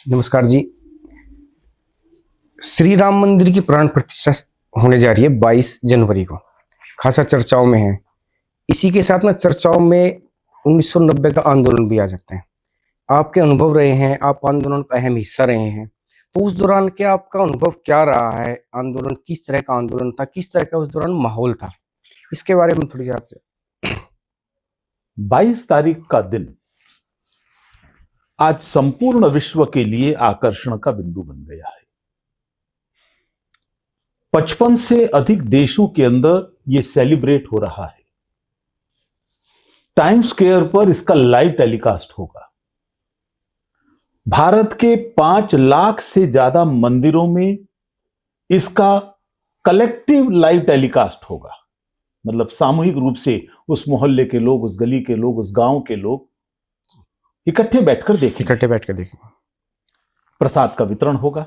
नमस्कार जी। श्री राम मंदिर की प्राण प्रतिष्ठा होने जा रही है 22 जनवरी को। खासा चर्चाओं में है। इसी के साथ में चर्चाओं में 1990 का आंदोलन भी आ जाता है। आपके अनुभव रहे हैं, आप आंदोलन का अहम हिस्सा रहे हैं, तो उस दौरान क्या आपका अनुभव क्या रहा है? आंदोलन किस तरह का आंदोलन था, किस तरह का उस दौरान माहौल था, इसके बारे में थोड़ी आपसे। 22 तारीख का दिन आज संपूर्ण विश्व के लिए आकर्षण का बिंदु बन गया है। 55 से अधिक देशों के अंदर यह सेलिब्रेट हो रहा है। टाइम्स स्क्वायर पर इसका लाइव टेलीकास्ट होगा। भारत के 5 लाख से ज्यादा मंदिरों में इसका कलेक्टिव लाइव टेलीकास्ट होगा। मतलब सामूहिक रूप से उस मोहल्ले के लोग, उस गली के लोग, उस गांव के लोग इकट्ठे बैठकर देखेंगे। प्रसाद का वितरण होगा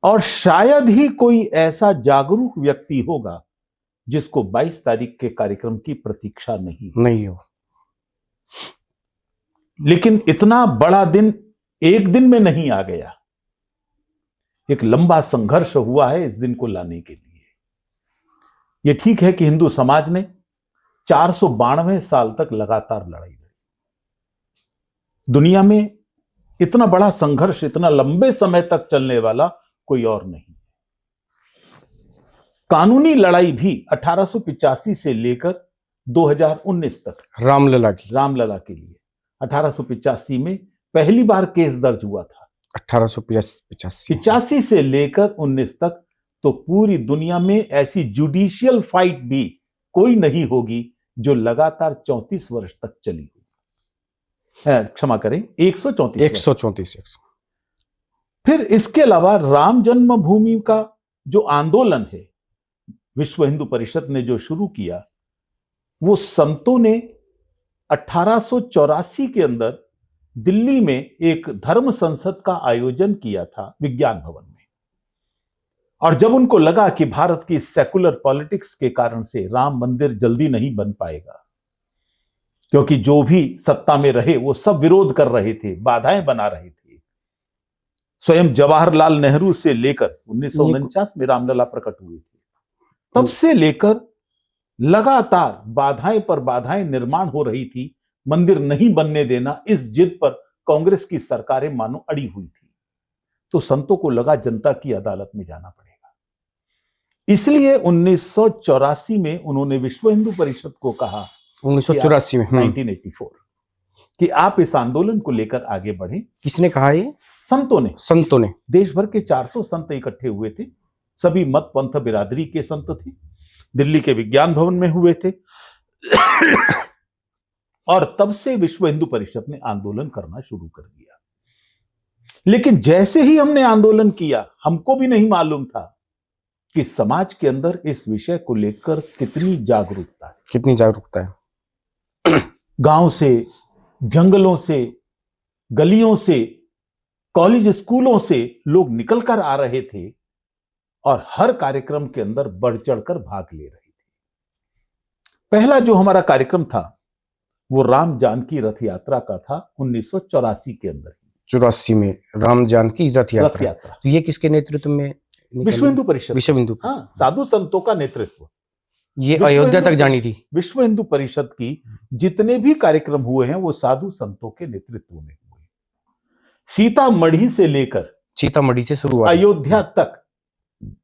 और शायद ही कोई ऐसा जागरूक व्यक्ति होगा जिसको 22 तारीख के कार्यक्रम की प्रतीक्षा नहीं हो। लेकिन इतना बड़ा दिन एक दिन में नहीं आ गया। एक लंबा संघर्ष हुआ है इस दिन को लाने के लिए। यह ठीक है कि हिंदू समाज ने 492 साल तक लगातार लड़ाई लड़ी। दुनिया में इतना बड़ा संघर्ष इतना लंबे समय तक चलने वाला कोई और नहीं। कानूनी लड़ाई भी 1885 से लेकर 2019 तक रामलला के लिए 1885 में पहली बार केस दर्ज हुआ था। 1885 से लेकर 19 तक तो पूरी दुनिया में ऐसी जुडिशियल फाइट भी कोई नहीं होगी जो लगातार 34 वर्ष तक चली हो। क्षमा करें, 134। फिर इसके अलावा राम जन्मभूमि का जो आंदोलन है, विश्व हिंदू परिषद ने जो शुरू किया, वो संतों ने 1884 के अंदर दिल्ली में एक धर्म संसद का आयोजन किया था विज्ञान भवन में। और जब उनको लगा कि भारत की सेकुलर पॉलिटिक्स के कारण से राम मंदिर जल्दी नहीं बन पाएगा, क्योंकि जो भी सत्ता में रहे वो सब विरोध कर रहे थे, बाधाएं बना रहे थे। स्वयं जवाहरलाल नेहरू से लेकर 1949 में रामलला प्रकट हुई थी, तब से लेकर लगातार बाधाएं पर बाधाएं निर्माण हो रही थी। मंदिर नहीं बनने देना, इस जिद पर कांग्रेस की सरकारें मानो अड़ी हुई थी। तो संतों को लगा जनता की अदालत में जाना पड़ेगा। इसलिए 1984 में उन्होंने विश्व हिंदू परिषद को कहा, 1984 में 1984 कि आप इस आंदोलन को लेकर आगे बढ़ें। किसने कहा ये? संतों ने। देश भर के 400 संत इकट्ठे हुए थे। सभी मत पंथ बिरादरी के संत थे। दिल्ली के विज्ञान भवन में हुए थे। और तब से विश्व हिंदू परिषद ने आंदोलन करना शुरू कर दिया। लेकिन जैसे ही हमने आंदोलन किया, हमको भी नहीं मालूम था कि समाज के अंदर इस विषय को लेकर कितनी जागरूकता है। गांव से, जंगलों से, गलियों से, कॉलेज स्कूलों से लोग निकलकर आ रहे थे और हर कार्यक्रम के अंदर बढ़ चढ़कर भाग ले रहे थे। पहला जो हमारा कार्यक्रम था वो राम जानकी रथ यात्रा का था 1984 के अंदर। 84 में राम जानकी रथ यात्रा। तो ये किसके नेतृत्व में? विश्व हिंदू परिषद। हाँ, साधु संतों का नेतृत्व। ये अयोध्या तक जानी थी। विश्व हिंदू परिषद की जितने भी कार्यक्रम हुए हैं वो साधु संतों के नेतृत्व में हुए। सीतामढ़ी से शुरू अयोध्या तक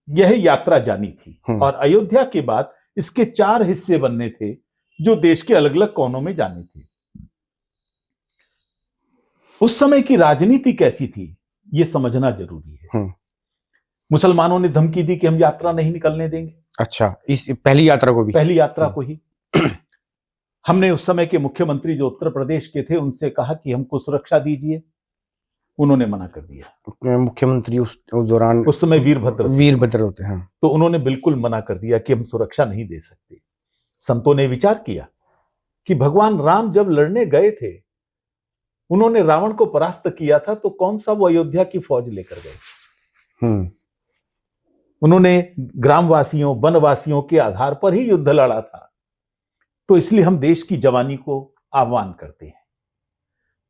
यह यात्रा जानी थी। और अयोध्या के बाद इसके 4 हिस्से बनने थे जो देश के अलग अलग कोनों में जाने थे। उस समय की राजनीति कैसी थी यह समझना जरूरी है। मुसलमानों ने धमकी दी कि हम यात्रा नहीं निकलने देंगे। अच्छा, इस पहली यात्रा को ही हमने उस समय के मुख्यमंत्री जो उत्तर प्रदेश के थे उनसे कहा कि हमको सुरक्षा दीजिए। उन्होंने मना कर दिया। मुख्यमंत्री उस दौरान उस समय वीरभद्र होते हैं। तो उन्होंने बिल्कुल मना कर दिया कि हम सुरक्षा नहीं दे सकते। संतों ने विचार किया कि भगवान राम जब लड़ने गए थे, उन्होंने रावण को परास्त किया था, तो कौन सा वो अयोध्या की फौज लेकर गए? उन्होंने ग्रामवासियों, वनवासियों के आधार पर ही युद्ध लड़ा था। तो इसलिए हम देश की जवानी को आह्वान करते हैं।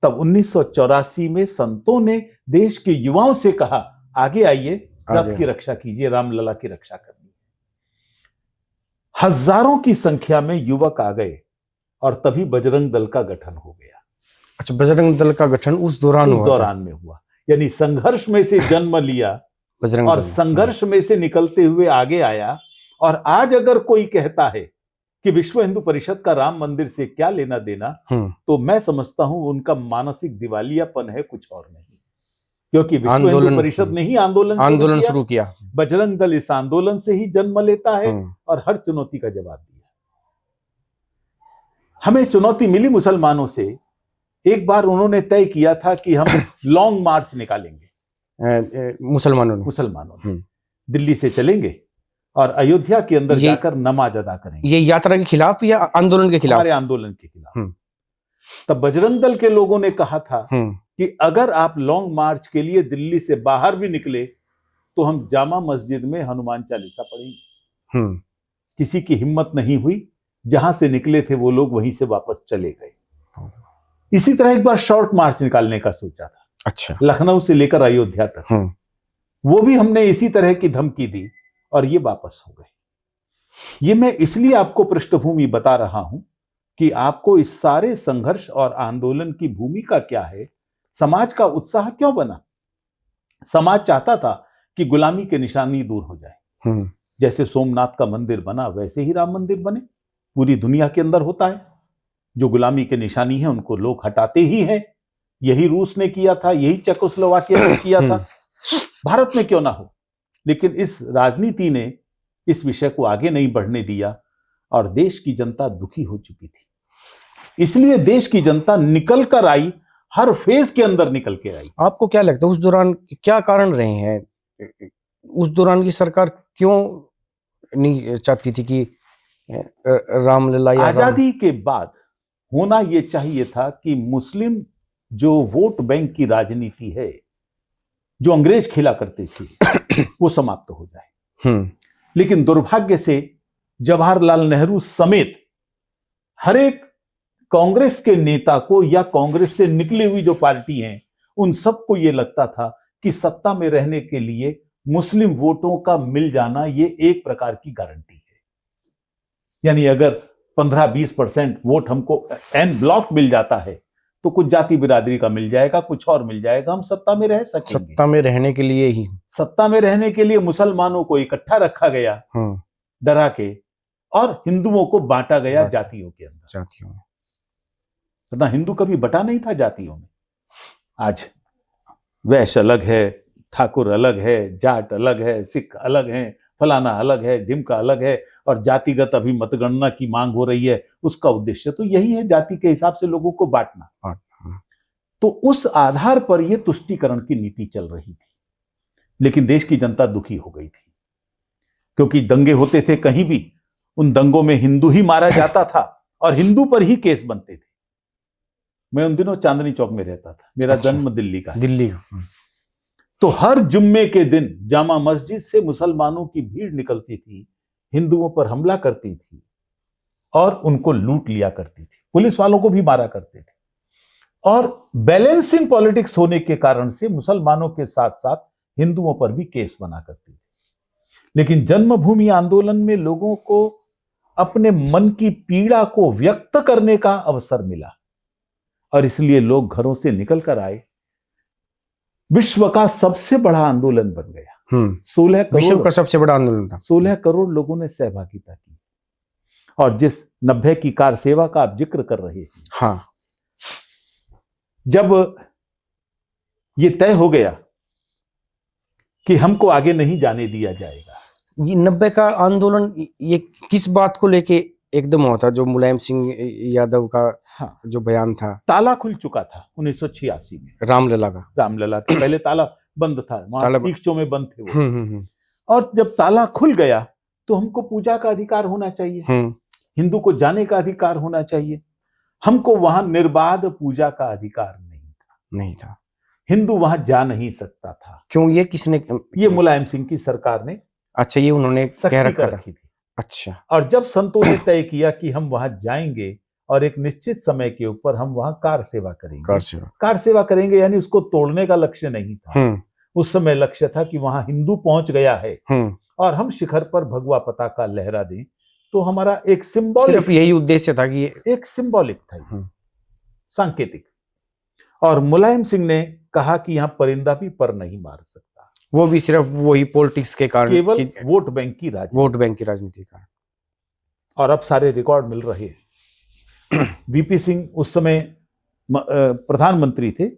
तब 1984 में संतों ने देश के युवाओं से कहा, आगे आइए, रथ की रक्षा कीजिए, रामलला की रक्षा करनी है। हजारों की संख्या में युवक आ गए और तभी बजरंग दल का गठन हो गया। अच्छा, बजरंग दल का गठन उस दौरान में हुआ, यानी संघर्ष में से जन्म लिया बजरंग और दल। संघर्ष में से निकलते हुए आगे आया। और आज अगर कोई कहता है कि विश्व हिंदू परिषद का राम मंदिर से क्या लेना देना, तो मैं समझता हूं उनका मानसिक दिवालियापन है, कुछ और नहीं। क्योंकि विश्व हिंदू परिषद ने ही आंदोलन शुरू किया, बजरंग दल इस आंदोलन से ही जन्म लेता है और हर चुनौती का जवाब दिया। हमें चुनौती मिली मुसलमानों से। एक बार उन्होंने तय किया था कि हम लॉन्ग मार्च निकालेंगे, मुसलमानों ने दिल्ली से चलेंगे और अयोध्या के अंदर जाकर नमाज अदा करेंगे। ये यात्रा के खिलाफ या आंदोलन के खिलाफ? हमारे आंदोलन के खिलाफ। तब बजरंग दल के लोगों ने कहा था कि अगर आप लॉन्ग मार्च के लिए दिल्ली से बाहर भी निकले तो हम जामा मस्जिद में हनुमान चालीसा पढ़ेंगे। किसी की हिम्मत नहीं हुई, जहां से निकले थे वो लोग वहीं से वापस चले गए। इसी तरह एक बार शॉर्ट मार्च निकालने का सोचा था, अच्छा, लखनऊ से लेकर अयोध्या तक। वो भी हमने इसी तरह की धमकी दी और ये वापस हो गए। ये मैं इसलिए आपको पृष्ठभूमि बता रहा हूं कि आपको इस सारे संघर्ष और आंदोलन की भूमिका क्या है, समाज का उत्साह क्यों बना। समाज चाहता था कि गुलामी के निशानी दूर हो जाए। जैसे सोमनाथ का मंदिर बना वैसे ही राम मंदिर बने। पूरी दुनिया के अंदर होता है, जो गुलामी के निशानी है उनको लोग हटाते ही हैं। यही रूस ने किया था, यही चेकोस्लोवाकिया ने किया था, भारत में क्यों ना हो। लेकिन इस राजनीति ने इस विषय को आगे नहीं बढ़ने दिया और देश की जनता दुखी हो चुकी थी। इसलिए देश की जनता निकल कर आई, हर फेज के अंदर निकल के आई। आपको क्या लगता है उस दौरान क्या कारण रहे हैं? उस दौरान की सरकार क्यों नहीं चाहती थी कि रामलला या आजादी के बाद होना यह चाहिए था कि मुस्लिम जो वोट बैंक की राजनीति है, जो अंग्रेज खेला करते थे, वो समाप्त हो जाए। लेकिन दुर्भाग्य से जवाहरलाल नेहरू समेत हर एक कांग्रेस के नेता को या कांग्रेस से निकली हुई जो पार्टी हैं, उन सबको यह लगता था कि सत्ता में रहने के लिए मुस्लिम वोटों का मिल जाना ये एक प्रकार की गारंटी है। यानी अगर 15-20% वोट हमको एन ब्लॉक मिल जाता है तो कुछ जाति बिरादरी का मिल जाएगा, कुछ और मिल जाएगा, हम सत्ता में रह सकेंगे। सत्ता में रहने के लिए ही, सत्ता में रहने के लिए मुसलमानों को इकट्ठा रखा गया डरा के, और हिंदुओं को बांटा गया जातियों के अंदर। जातियों में ना हिंदू कभी बटा नहीं था जातियों में। आज वैश्य अलग है, ठाकुर अलग है, जाट अलग है, सिख अलग है, फलाना अलग है, ढिमका अलग है, और जातिगत अभी मतगणना की मांग हो रही है। उसका उद्देश्य तो यही है, जाति के हिसाब से लोगों को बांटना। तो उस आधार पर यह तुष्टीकरण की नीति चल रही थी। लेकिन देश की जनता दुखी हो गई थी, क्योंकि दंगे होते थे कहीं भी, उन दंगों में हिंदू ही मारा जाता था और हिंदू पर ही केस बनते थे। मैं उन दिनों चांदनी चौक में रहता था, मेरा जन्म दिल्ली का। तो हर जुम्मे के दिन जामा मस्जिद से मुसलमानों की भीड़ निकलती थी, हिंदुओं पर हमला करती थी और उनको लूट लिया करती थी, पुलिस वालों को भी मारा करते थे। और बैलेंसिंग पॉलिटिक्स होने के कारण से मुसलमानों के साथ साथ हिंदुओं पर भी केस बना करती थी। लेकिन जन्मभूमि आंदोलन में लोगों को अपने मन की पीड़ा को व्यक्त करने का अवसर मिला और इसलिए लोग घरों से निकल कर आए। विश्व का सबसे बड़ा आंदोलन बन गया। 16 करोड़, विश्व का सबसे बड़ा आंदोलन था। 16 करोड़ लोगों ने सहभागिता की। और जिस 90 की कार सेवा का आप जिक्र कर रहे हैं, हाँ, जब ये तय हो गया कि हमको आगे नहीं जाने दिया जाएगा। ये 90 का आंदोलन ये किस बात को लेके एकदम हुआ था? जो मुलायम सिंह यादव का जो बयान था, ताला खुल चुका था 1986 में रामलला का। रामलला का पहले ताला बंद था, वहां सीखचों में बंद थे वो। और जब ताला खुल गया तो हमको पूजा का अधिकार होना चाहिए, हिंदू को जाने का अधिकार होना चाहिए। हमको वहां निर्बाध पूजा का अधिकार नहीं था। हिंदू वहां जा नहीं सकता था। क्यों? ये किसने? ये मुलायम सिंह की सरकार ने। अच्छा, ये उन्होंने कह रखा रखी थी। अच्छा। और जब संतों ने तय किया कि हम वहां जाएंगे और एक निश्चित समय के ऊपर हम वहां कार सेवा करेंगे। कार सेवा। कार सेवा करेंगे यानी उसको तोड़ने का लक्ष्य नहीं था। उस समय लक्ष्य था कि वहां हिंदू पहुंच गया है और हम शिखर पर भगवा पताका लहरा दें। तो हमारा एक सिंबॉलिक, सिर्फ यही उद्देश्य था कि एक सिंबॉलिक था, सांकेतिक। और मुलायम सिंह ने कहा कि यहां परिंदा भी पर नहीं मार सकता, वो भी सिर्फ वही पॉलिटिक्स के कारण, केवल वोट बैंक की राजनीति का। और अब सारे रिकॉर्ड मिल रहे हैं। वीपी सिंह उस समय प्रधानमंत्री थे,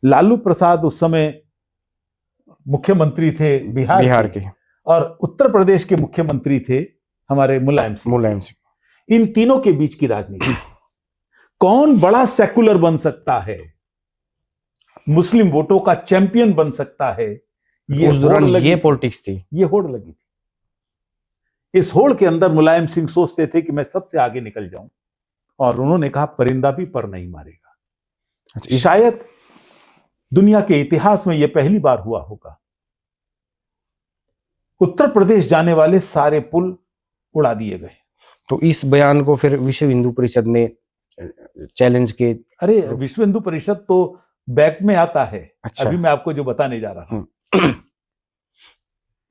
लालू प्रसाद उस समय मुख्यमंत्री थे बिहार के, और उत्तर प्रदेश के मुख्यमंत्री थे हमारे मुलायम सिंह। इन तीनों के बीच की राजनीति, कौन बड़ा सेकुलर बन सकता है, मुस्लिम वोटों का चैंपियन बन सकता है, ये उस दौरान ये पॉलिटिक्स थी, ये होड़ लगी थी। इस होड़ के अंदर मुलायम सिंह सोचते थे कि मैं सबसे आगे निकल जाऊं, और उन्होंने कहा परिंदा भी पर नहीं मारेगा। अच्छा, शायद दुनिया के इतिहास में यह पहली बार हुआ होगा। उत्तर प्रदेश जाने वाले सारे पुल उड़ा दिए गए। तो इस बयान को फिर विश्व हिंदू परिषद ने चैलेंज के। अरे विश्व हिंदू परिषद तो बैक में आता है। अच्छा। अभी मैं आपको जो बताने जा रहा हूं।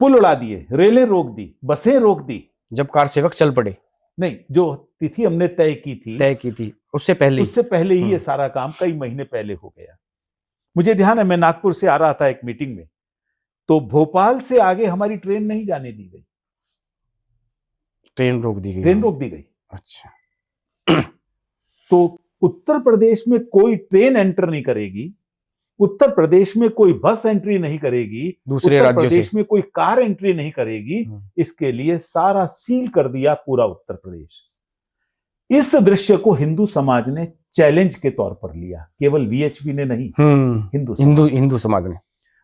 पुल उड़ा दिए, रेलें रोक दी, बसें रोक दी। जब कार सेवक चल पड़े? नहीं, जो तिथि हमने तय की थी उससे पहले ही ये सारा काम कई महीने पहले हो गया। मुझे ध्यान है, मैं नागपुर से आ रहा था एक मीटिंग में, तो भोपाल से आगे हमारी ट्रेन नहीं जाने दी गई। ट्रेन रोक दी गई। अच्छा। तो उत्तर प्रदेश में कोई ट्रेन एंटर नहीं करेगी, उत्तर प्रदेश में कोई बस एंट्री नहीं करेगी, दूसरे उत्तर राज्यों प्रदेश से में कोई कार एंट्री नहीं करेगी। इसके लिए सारा सील कर दिया पूरा उत्तर प्रदेश। इस दृश्य को हिंदू समाज ने चैलेंज के तौर पर लिया, केवल वीएचपी ने नहीं, हिंदू समाज ने।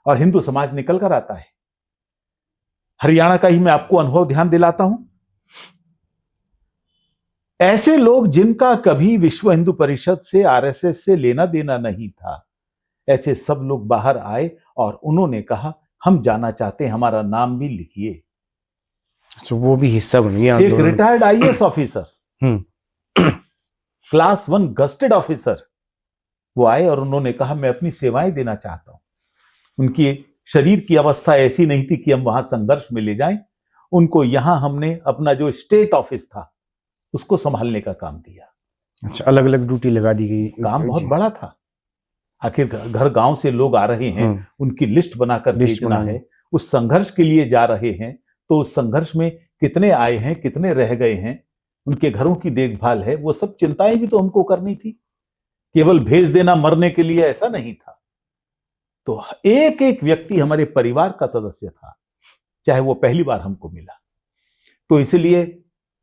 और हिंदू समाज निकल कर आता है। हरियाणा का ही मैं आपको अनुभव ध्यान दिलाता हूं। ऐसे लोग जिनका कभी विश्व हिंदू परिषद से, आरएसएस से लेना देना नहीं था, ऐसे सब लोग बाहर आए और उन्होंने कहा हम जाना चाहते हैं, हमारा नाम भी लिखिए। तो वो भी हिस्सा बन गया। एक retired IAS officer, class 1 gazetted officer, वो आए और उन्होंने कहा मैं अपनी सेवाएं देना चाहता हूं। उनकी शरीर की अवस्था ऐसी नहीं थी कि हम वहां संघर्ष में ले जाएं। उनको यहां हमने अपना जो स्टेट ऑफिस था उसको संभालने का काम दिया। अच्छा, अलग अलग ड्यूटी लगा दी गई। काम बहुत बड़ा था। आखिर घर गांव से लोग आ रहे हैं, उनकी लिस्ट बनाकर भेजना है, उस संघर्ष के लिए जा रहे हैं, तो उस संघर्ष में कितने आए हैं, कितने रह गए हैं, उनके घरों की देखभाल है, वो सब चिंताएं भी तो हमको करनी थी। केवल भेज देना मरने के लिए ऐसा नहीं था। तो एक एक व्यक्ति हमारे परिवार का सदस्य था, चाहे वो पहली बार हमको मिला। तो इसलिए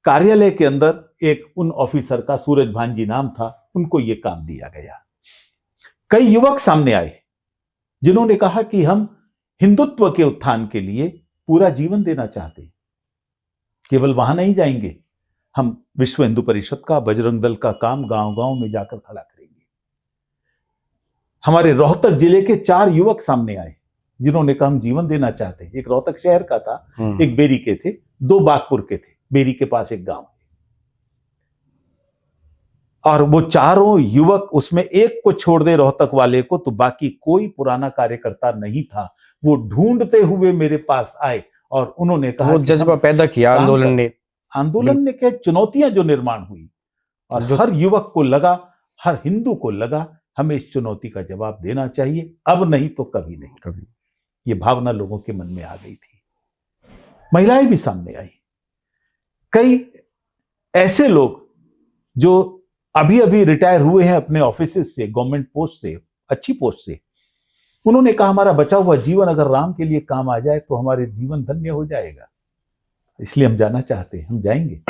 कार्यालय के अंदर एक उन ऑफिसर का, सूरज भानजी नाम था, उनको ये काम दिया गया। कई युवक सामने आए जिन्होंने कहा कि हम हिंदुत्व के उत्थान के लिए पूरा जीवन देना चाहते हैं। केवल वहां नहीं जाएंगे, हम विश्व हिंदू परिषद का, बजरंग दल का काम गांव गांव में जाकर खड़ा करेंगे। हमारे रोहतक जिले के 4 युवक सामने आए जिन्होंने कहा हम जीवन देना चाहते हैं। एक रोहतक शहर का था, एक बेरी के थे, 2 बागपुर के थे, बेरी के पास एक गांव। और वो चारों युवक, उसमें एक को छोड़ दे रोहतक वाले को, तो बाकी कोई पुराना कार्यकर्ता नहीं था। वो ढूंढते हुए मेरे पास आए और उन्होंने कहा, वो जज्बा पैदा किया आंदोलन ने क्या चुनौतियां जो निर्माण हुई, और हर युवक को लगा, हर हिंदू को लगा हमें इस चुनौती का जवाब देना चाहिए, अब नहीं तो कभी नहीं। ये भावना लोगों के मन में आ गई थी। महिलाएं भी सामने आई। कई ऐसे लोग जो अभी अभी रिटायर हुए हैं अपने ऑफिस से, गवर्नमेंट पोस्ट से, अच्छी पोस्ट से, उन्होंने कहा हमारा बचा हुआ जीवन अगर राम के लिए काम आ जाए तो हमारे जीवन धन्य हो जाएगा, इसलिए हम जाना चाहते हैं, हम जाएंगे।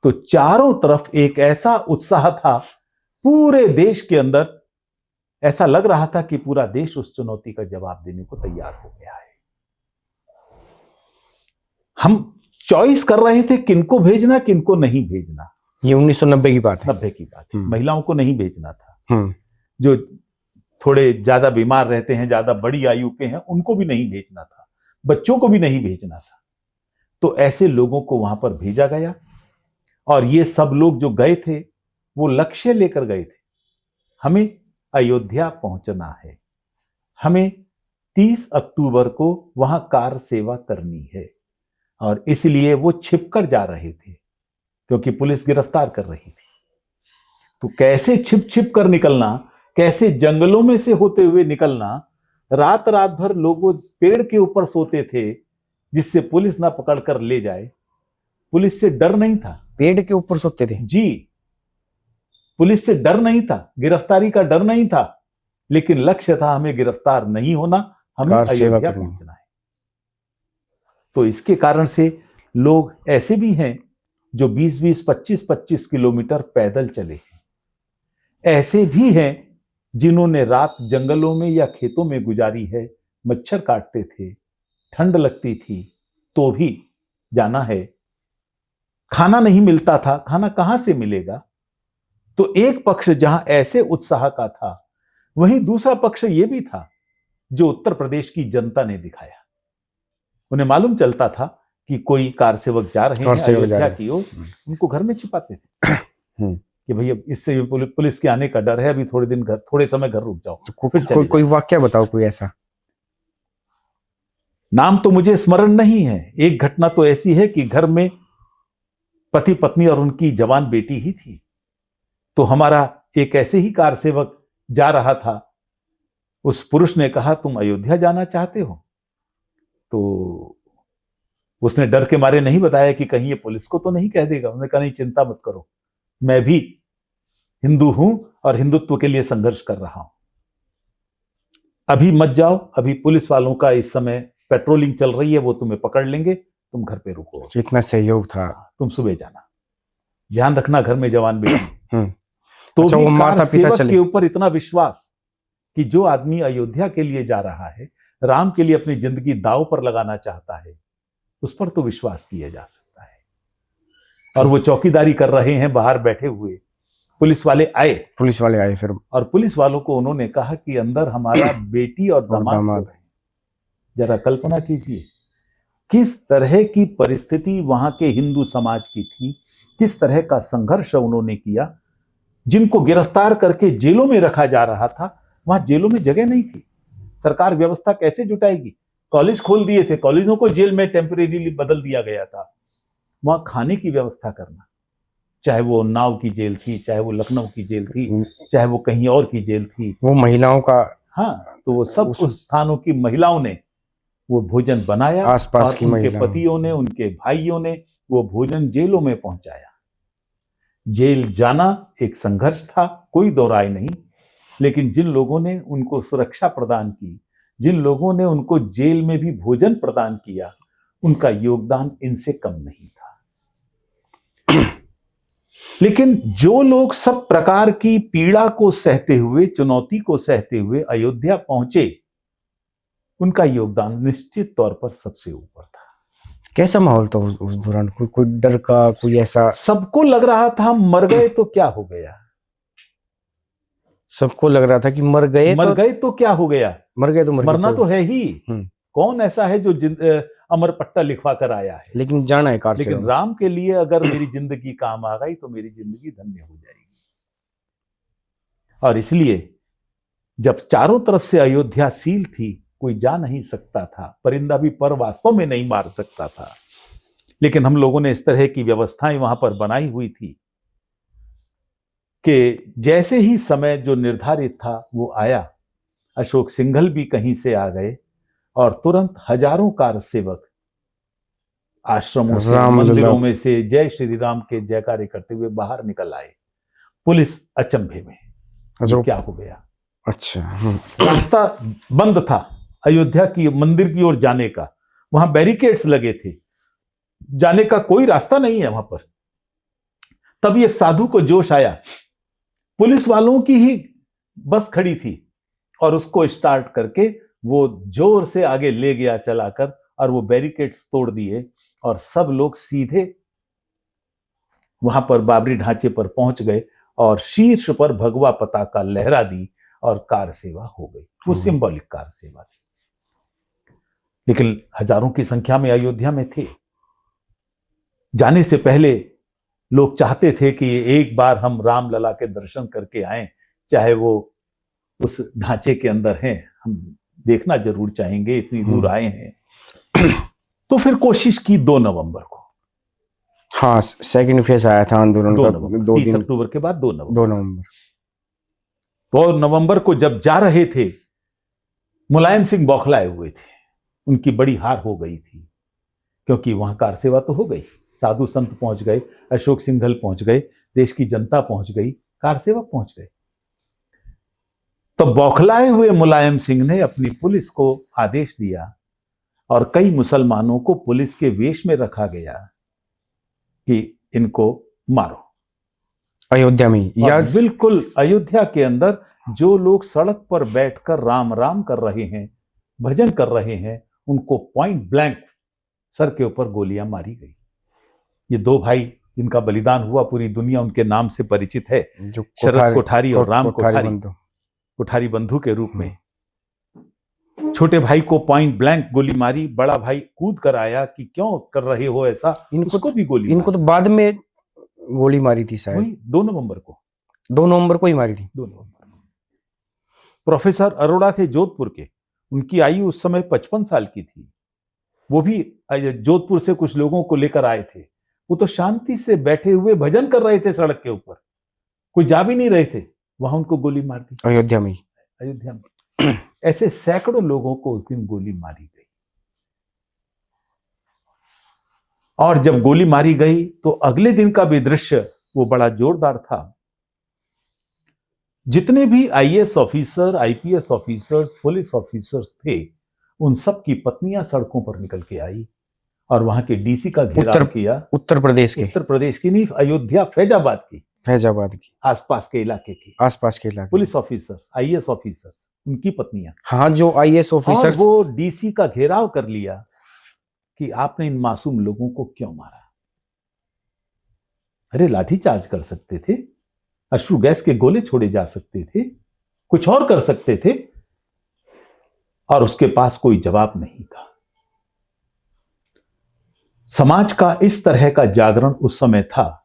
तो चारों तरफ एक ऐसा उत्साह था, पूरे देश के अंदर ऐसा लग रहा था कि पूरा देश उस चुनौती का जवाब देने को तैयार हो गया है। हम चॉइस कर रहे थे किनको भेजना, किनको नहीं भेजना। ये 1990 की बात है। 90 की बात है। महिलाओं को नहीं भेजना था, जो थोड़े ज्यादा बीमार रहते हैं, ज्यादा बड़ी आयु के हैं, उनको भी नहीं भेजना था, बच्चों को भी नहीं भेजना था। तो ऐसे लोगों को वहां पर भेजा गया, और ये सब लोग जो गए थे वो लक्ष्य लेकर गए थे, हमें अयोध्या पहुंचना है, हमें 30 अक्टूबर को वहां कार सेवा करनी है। और इसलिए वो छिपकर जा रहे थे क्योंकि पुलिस गिरफ्तार कर रही थी। तो कैसे छिप छिप कर निकलना, कैसे जंगलों में से होते हुए निकलना, रात रात भर लोगों पेड़ के ऊपर सोते थे जिससे पुलिस ना पकड़कर ले जाए। पुलिस से डर नहीं था, पेड़ के ऊपर सोते थे जी, पुलिस से डर नहीं था, गिरफ्तारी का डर नहीं था, लेकिन लक्ष्य था हमें गिरफ्तार नहीं होना, हमें कार सेवा अयोध्या करनी। पहुंचना है। तो इसके कारण से लोग ऐसे भी हैं जो 20-20, 25-25 किलोमीटर पैदल चले हैं, ऐसे भी हैं जिन्होंने रात जंगलों में या खेतों में गुजारी है, मच्छर काटते थे, ठंड लगती थी तो भी जाना है, खाना नहीं मिलता था, खाना कहां से मिलेगा। तो एक पक्ष जहां ऐसे उत्साह का था, वहीं दूसरा पक्ष यह भी था जो उत्तर प्रदेश की जनता ने दिखाया। उन्हें मालूम चलता था कि कोई कार सेवक जा रहे हैं अयोध्या की ओर, उनको घर में छिपाते थे कि भैया इससे पुलिस के आने का डर है, अभी थोड़े समय घर रुक जाओ। तो कोई वाक्य बताओ, कोई ऐसा। नाम तो मुझे स्मरण नहीं है। एक घटना तो ऐसी है कि घर में पति पत्नी और उनकी जवान बेटी ही थी, तो हमारा एक ऐसे ही कार सेवक जा रहा था। उस पुरुष ने कहा, तुम अयोध्या जाना चाहते हो? तो उसने डर के मारे नहीं बताया कि कहीं ये पुलिस को तो नहीं कह देगा। उन्होंने कहा, नहीं चिंता मत करो, मैं भी हिंदू हूं और हिंदुत्व के लिए संघर्ष कर रहा हूं, अभी मत जाओ, अभी पुलिस वालों का इस समय पेट्रोलिंग चल रही है, वो तुम्हें पकड़ लेंगे, तुम घर पे रुको। इतना सहयोग था। तुम सुबह जाना, ध्यान रखना घर में जवान बेटी। तो अच्छा, भी वो माता पिता के ऊपर इतना विश्वास कि जो आदमी अयोध्या के लिए जा रहा है, राम के लिए अपनी जिंदगी दांव पर लगाना चाहता है, उस पर तो विश्वास किया जा सकता है। और वो चौकीदारी कर रहे हैं बाहर बैठे हुए। पुलिस वाले आए फिर, और पुलिस वालों को उन्होंने कहा कि अंदर हमारा बेटी और दामाद सो रहे हैं। जरा कल्पना कीजिए किस तरह की परिस्थिति वहां के हिंदू समाज की थी, किस तरह का संघर्ष उन्होंने किया। जिनको गिरफ्तार करके जेलों में रखा जा रहा था, वहां जेलों में जगह नहीं थी। सरकार व्यवस्था कैसे जुटाएगी? कॉलेज खोल दिए थे, कॉलेजों को जेल में टेम्परेरीली बदल दिया गया था। वहां खाने की व्यवस्था करना, चाहे वो उन्नाव की जेल थी, चाहे वो लखनऊ की जेल थी, चाहे वो कहीं और की जेल थी, वो महिलाओं का, हाँ, तो वो सब उस स्थानों की महिलाओं ने वो भोजन बनाया, आसपास की उनके पतियों ने, उनके भाइयों ने वो भोजन जेलों में पहुंचाया। जेल जाना एक संघर्ष था, कोई दो राय नहीं, लेकिन जिन लोगों ने उनको सुरक्षा प्रदान की, जिन लोगों ने उनको जेल में भी भोजन प्रदान किया, उनका योगदान इनसे कम नहीं था। लेकिन जो लोग सब प्रकार की पीड़ा को सहते हुए, चुनौती को सहते हुए अयोध्या पहुंचे, उनका योगदान निश्चित तौर पर सबसे ऊपर था। कैसा माहौल था उस दौरान? कोई डर का, कोई ऐसा? सबको लग रहा था मर गए तो क्या हो गया, सबको लग रहा था कि मर गए तो क्या हो गया, मरना तो है ही। कौन ऐसा है जो अमर पट्टा लिखवा कर आया है? लेकिन जाना है लेकिन राम के लिए अगर मेरी जिंदगी काम आ गई तो मेरी जिंदगी धन्य हो जाएगी। और इसलिए जब चारों तरफ से अयोध्या सील थी, कोई जा नहीं सकता था, परिंदा भी पर वास्तव में नहीं मार सकता था, लेकिन हम लोगों ने इस तरह की व्यवस्थाएं वहां पर बनाई हुई थी कि जैसे ही समय जो निर्धारित था वो आया, अशोक सिंघल भी कहीं से आ गए और तुरंत हजारों कार सेवक आश्रमों से, मंदिरों में से जय श्री राम के जयकारे करते हुए बाहर निकल आए। पुलिस अचंभे में, क्या हो गया? अच्छा, रास्ता बंद था अयोध्या की मंदिर की ओर जाने का, वहां बैरिकेड्स लगे थे, जाने का कोई रास्ता नहीं है वहां पर। तभी एक साधु को जोश आया, पुलिस वालों की ही बस खड़ी थी और उसको स्टार्ट करके वो जोर से आगे ले गया चलाकर, और वो बैरिकेड्स तोड़ दिए और सब लोग सीधे वहां पर बाबरी ढांचे पर पहुंच गए और शीर्ष पर भगवा पताका लहरा दी और कार सेवा हो गई। वो सिंबॉलिक कार सेवा थी, लेकिन हजारों की संख्या में अयोध्या में थे। जाने से पहले लोग चाहते थे कि एक बार हम रामलला के दर्शन करके आएं, चाहे वो उस ढांचे के अंदर हैं, हम देखना जरूर चाहेंगे, इतनी दूर आए हैं। तो फिर कोशिश की 2 नवंबर को। हाँ, सेकंड फेज आया था आंदोलन 2 का, नवंबर 2 30 दिन, अक्टूबर के बाद 2 नवंबर 2 नवंबर। 2 नवंबर को जब जा रहे थे, मुलायम सिंह बौखलाए हुए थे, उनकी बड़ी हार हो गई थी, क्योंकि वहां कार सेवा तो हो गई, साधु संत पहुंच गए, अशोक सिंघल पहुंच गए, देश की जनता पहुंच गई, कार सेवक पहुंच गए। तो बौखलाए हुए मुलायम सिंह ने अपनी पुलिस को आदेश दिया और कई मुसलमानों को पुलिस के वेश में रखा गया कि इनको मारो। अयोध्या में या बिल्कुल अयोध्या के अंदर जो लोग सड़क पर बैठकर राम राम कर रहे हैं, भजन कर रहे हैं, उनको पॉइंट ब्लैंक सर के ऊपर गोलियां मारी गई। ये 2 भाई जिनका बलिदान हुआ, पूरी दुनिया उनके नाम से परिचित है, जो शरद कोठारी और राम कोठारी, बंधु। कोठारी बंधु के रूप में। छोटे भाई को पॉइंट ब्लैंक गोली मारी, बड़ा भाई कूद कर आया कि क्यों कर रहे हो ऐसा, उसको भी गोली इनको तो बाद में गोली मारी थी शायद, वही 2 नवंबर को, 2 नवंबर को ही मारी थी। 2 नवंबर। प्रोफेसर अरोड़ा थे जोधपुर के, उनकी आयु उस समय 55 साल की थी। वो भी जोधपुर से कुछ लोगों को लेकर आए थे। वो तो शांति से बैठे हुए भजन कर रहे थे सड़क के ऊपर, कोई जा भी नहीं रहे थे, वहां उनको गोली मार दी अयोध्या में। अयोध्या में ऐसे सैकड़ों लोगों को उस दिन गोली मारी गई। और जब गोली मारी गई तो अगले दिन का भी दृश्य वो बड़ा जोरदार था। जितने भी IAS officer, IPS officers, police officers थे, उन सब की पत्नियां सड़कों पर निकल के आई और वहां के डीसी का घेराव किया। उत्तर प्रदेश की नहीं, अयोध्या, फैजाबाद की आसपास के इलाके की पुलिस ऑफिसर्स, आईएएस ऑफिसर्स, उनकी पत्नियां, हाँ, जो आईएएस ऑफिसर्स, वो डीसी का घेराव कर लिया कि आपने इन मासूम लोगों को क्यों मारा। अरे लाठीचार्ज कर सकते थे, अश्रु गैस के गोले छोड़े जा सकते थे, कुछ और कर सकते थे, और उसके पास कोई जवाब नहीं था। समाज का इस तरह का जागरण उस समय था।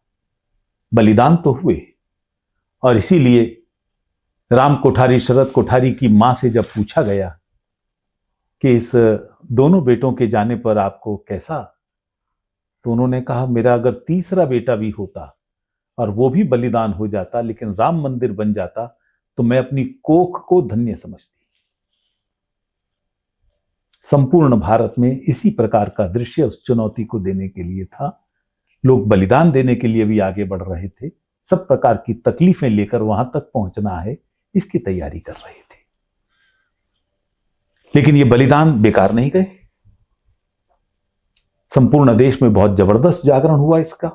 बलिदान तो हुए, और इसीलिए राम कोठारी, शरद कोठारी की मां से जब पूछा गया कि इस दोनों बेटों के जाने पर आपको कैसा, तो उन्होंने कहा मेरा अगर तीसरा बेटा भी होता और वो भी बलिदान हो जाता, लेकिन राम मंदिर बन जाता, तो मैं अपनी कोख को धन्य समझती। संपूर्ण भारत में इसी प्रकार का दृश्य उस चुनौती को देने के लिए था। लोग बलिदान देने के लिए भी आगे बढ़ रहे थे, सब प्रकार की तकलीफें लेकर वहां तक पहुंचना है, इसकी तैयारी कर रहे थे। लेकिन ये बलिदान बेकार नहीं गए। संपूर्ण देश में बहुत जबरदस्त जागरण हुआ इसका,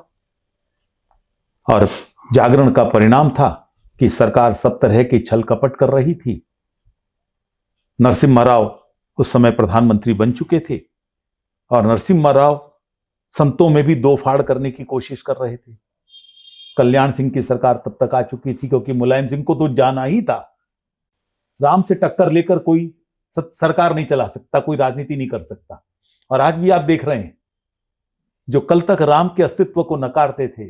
और जागरण का परिणाम था कि सरकार सब तरह की छल कपट कर रही थी। नरसिम्हा राव उस समय प्रधानमंत्री बन चुके थे, और नरसिम्हा राव संतों में भी 2 फाड़ करने की कोशिश कर रहे थे। कल्याण सिंह की सरकार तब तक आ चुकी थी, क्योंकि मुलायम सिंह को तो जाना ही था। राम से टक्कर लेकर कोई सरकार नहीं चला सकता, कोई राजनीति नहीं कर सकता। और आज भी आप देख रहे हैं, जो कल तक राम के अस्तित्व को नकारते थे,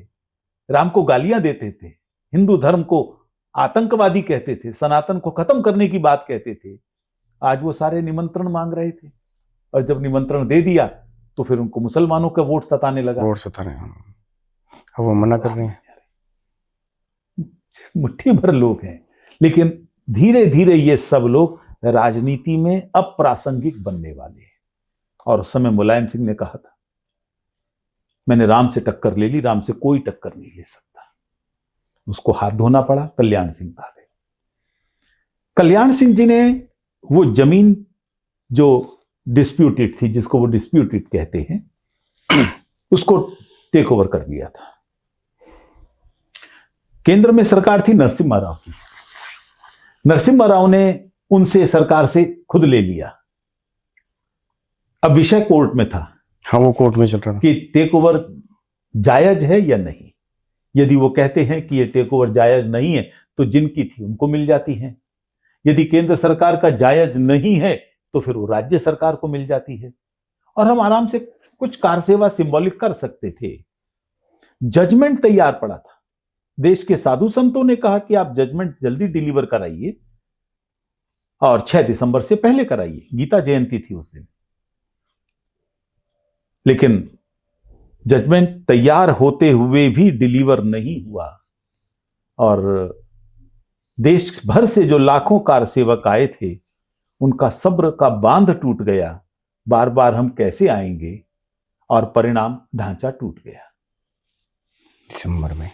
राम को गालियां देते थे, हिंदू धर्म को आतंकवादी कहते थे, सनातन को खत्म करने की बात कहते थे, आज वो सारे निमंत्रण मांग रहे थे। और जब निमंत्रण दे दिया तो फिर उनको मुसलमानों का वोट सताने लगा। अब वो मना कर रहे हैं। मुट्ठी भर लोग हैं, लेकिन धीरे धीरे ये सब लोग राजनीति में अप्रासंगिक बनने वाले हैं। और उस समय मुलायम सिंह ने कहा था, मैंने राम से टक्कर ले ली, राम से कोई टक्कर नहीं ले सकता। उसको हाथ धोना पड़ा, कल्याण सिंह आ गए। कल्याण सिंह जी ने वो जमीन जो डिस्प्यूटेड थी, जिसको वो डिस्प्यूटेड कहते हैं, उसको टेक ओवर कर लिया था। केंद्र में सरकार थी नरसिम्हा राव की। नरसिम्हा राव ने उनसे, सरकार से खुद ले लिया। अब विषय कोर्ट में था। हाँ, वो कोर्ट में चल रहा था कि टेक ओवर जायज है या नहीं। यदि वो कहते हैं कि ये टेक ओवर जायज नहीं है, तो जिनकी थी उनको मिल जाती है। यदि केंद्र सरकार का जायज नहीं है, तो फिर वो राज्य सरकार को मिल जाती है, और हम आराम से कुछ कार सेवा सिंबॉलिक कर सकते थे। जजमेंट तैयार पड़ा था। देश के साधु संतों ने कहा कि आप जजमेंट जल्दी डिलीवर कराइए और 6 दिसंबर से पहले कराइए, गीता जयंती थी उस दिन। लेकिन जजमेंट तैयार होते हुए भी डिलीवर नहीं हुआ और देश भर से जो लाखों कार सेवक आए थे, उनका सब्र का बांध टूट गया। बार बार हम कैसे आएंगे, और परिणाम ढांचा टूट गया। दिसंबर में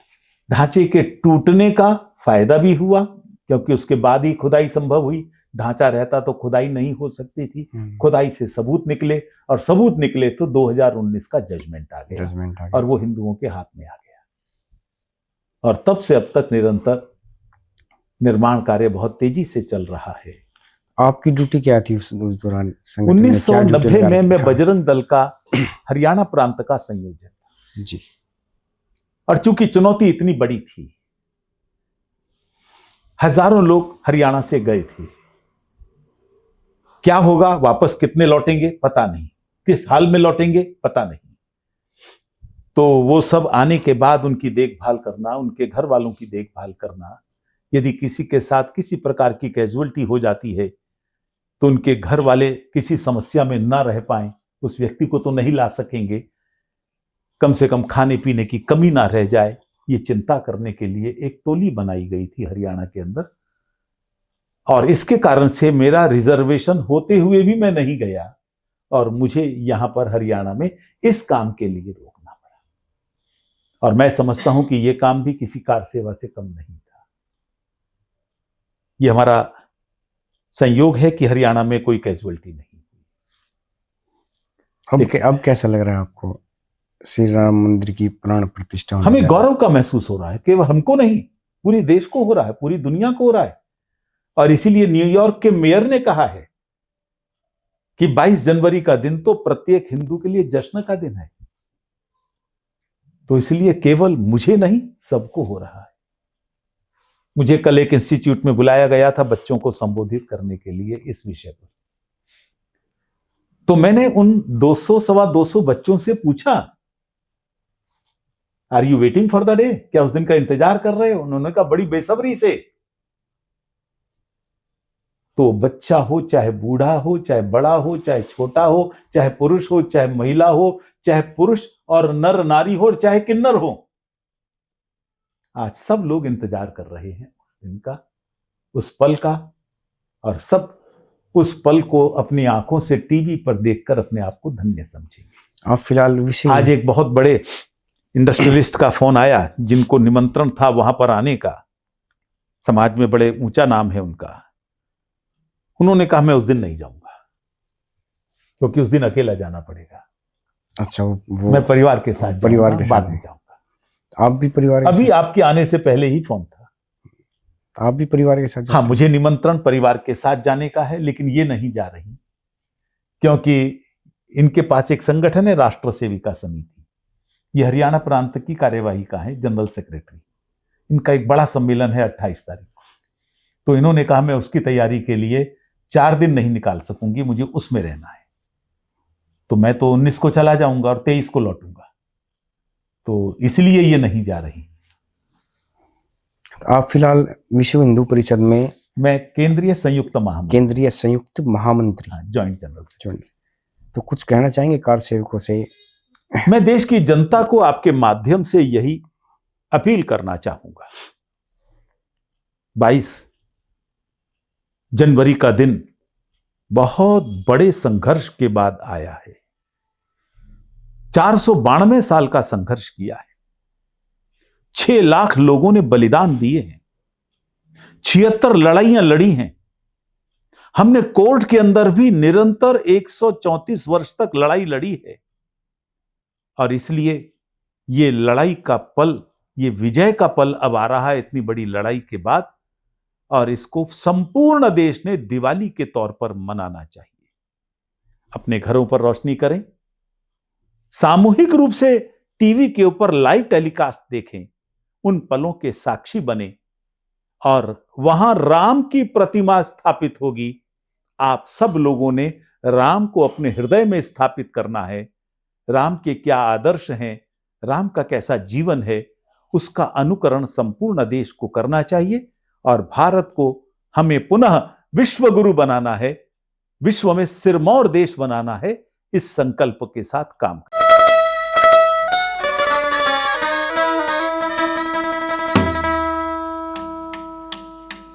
ढांचे के टूटने का फायदा भी हुआ, क्योंकि उसके बाद ही खुदाई संभव हुई। ढांचा रहता तो खुदाई नहीं हो सकती थी। खुदाई से सबूत निकले, और सबूत निकले तो 2019 का जजमेंट आ गया, और वो हिंदुओं के हाथ में आ गया। और तब से अब तक निरंतर निर्माण कार्य बहुत तेजी से चल रहा है। आपकी ड्यूटी क्या थी उस दौरान? 1990 में मैं बजरंग दल का हरियाणा प्रांत का संयोजक था जी। और चूंकि चुनौती इतनी बड़ी थी, हजारों लोग हरियाणा से गए थे। क्या होगा, वापस कितने लौटेंगे पता नहीं, किस हाल में लौटेंगे पता नहीं। तो वो सब आने के बाद उनकी देखभाल करना, उनके घर वालों की देखभाल करना, यदि किसी के साथ किसी प्रकार की कैजुअलिटी हो जाती है तो उनके घर वाले किसी समस्या में ना रह पाएं, उस व्यक्ति को तो नहीं ला सकेंगे, कम से कम खाने पीने की कमी ना रह जाए, ये चिंता करने के लिए एक टोली बनाई गई थी हरियाणा के अंदर। और इसके कारण से मेरा रिजर्वेशन होते हुए भी मैं नहीं गया, और मुझे यहां पर हरियाणा में इस काम के लिए रोकना पड़ा। और मैं समझता हूं कि यह काम भी किसी कार सेवा से कम नहीं था। यह हमारा संयोग है कि हरियाणा में कोई कैजुअलिटी नहीं हुई। अब कैसा लग रहा है आपको श्री राम मंदिर की प्राण प्रतिष्ठा? हमें गौरव का महसूस हो रहा है, केवल हमको नहीं, पूरे देश को हो रहा है, पूरी दुनिया को हो रहा है। और इसीलिए न्यूयॉर्क के मेयर ने कहा है कि 22 जनवरी का दिन तो प्रत्येक हिंदू के लिए जश्न का दिन है। तो इसलिए केवल मुझे नहीं, सबको हो रहा है। मुझे कल एक इंस्टीट्यूट में बुलाया गया था बच्चों को संबोधित करने के लिए इस विषय पर। तो मैंने उन 200 सवा 200 बच्चों से पूछा, are you waiting for the day? क्या उस दिन का इंतजार कर रहे हो? उन्होंने कहा बड़ी बेसब्री से। तो बच्चा हो, चाहे बूढ़ा हो, चाहे बड़ा हो, चाहे छोटा हो, चाहे पुरुष हो, चाहे महिला हो, चाहे पुरुष और नर नारी हो, चाहे किन्नर हो, आज सब लोग इंतजार कर रहे हैं उस दिन का, उस पल का। और सब उस पल को अपनी आंखों से टीवी पर देखकर अपने आप को धन्य समझेंगे। आप फिलहाल आज एक बहुत बड़े इंडस्ट्रियलिस्ट का फोन आया, जिनको निमंत्रण था वहां पर आने का, समाज में बड़े ऊंचा नाम है उनका। उन्होंने कहा मैं उस दिन नहीं जाऊंगा, क्योंकि उस दिन अकेला जाना पड़ेगा। अच्छा, वो मैं परिवार के साथ बाद में जाऊंगा। आप भी परिवार के अभी आपके आने से पहले ही फोन था। आप भी परिवार के साथ? हाँ, मुझे निमंत्रण परिवार के साथ जाने का है, लेकिन ये नहीं जा रही, क्योंकि इनके पास एक संगठन है राष्ट्र सेविका समिति। ये हरियाणा प्रांत की कार्यवाही का है, जनरल सेक्रेटरी। इनका एक बड़ा सम्मेलन है 28 तारीख को। तो इन्होंने कहा मैं उसकी तैयारी के लिए 4 दिन नहीं निकाल सकूंगी, मुझे उसमें रहना है। तो मैं तो 19 को चला जाऊंगा और 23 को लौटूंगा, तो इसलिए ये नहीं जा रही। आप फिलहाल विश्व हिंदू परिषद में? मैं केंद्रीय संयुक्त महामंत्री, जॉइंट जनरल। तो कुछ कहना चाहेंगे कार सेवकों से? मैं देश की जनता को आपके माध्यम से यही अपील करना चाहूंगा। 22 जनवरी का दिन बहुत बड़े संघर्ष के बाद आया है। 492 साल का संघर्ष किया है, 6 लाख लोगों ने बलिदान दिए हैं, 76 लड़ाइयां लड़ी हैं। हमने कोर्ट के अंदर भी निरंतर 134 वर्ष तक लड़ाई लड़ी है। और इसलिए ये लड़ाई का पल, ये विजय का पल अब आ रहा है इतनी बड़ी लड़ाई के बाद, और इसको संपूर्ण देश ने दिवाली के तौर पर मनाना चाहिए। अपने घरों पर रोशनी करें, सामूहिक रूप से टीवी के ऊपर लाइव टेलीकास्ट देखें, उन पलों के साक्षी बने, और वहां राम की प्रतिमा स्थापित होगी। आप सब लोगों ने राम को अपने हृदय में स्थापित करना है। राम के क्या आदर्श हैं, राम का कैसा जीवन है उसका अनुकरण संपूर्ण देश को करना चाहिए और भारत को हमें पुनः विश्व गुरु बनाना है, विश्व में सिरमौर देश बनाना है। इस संकल्प के साथ काम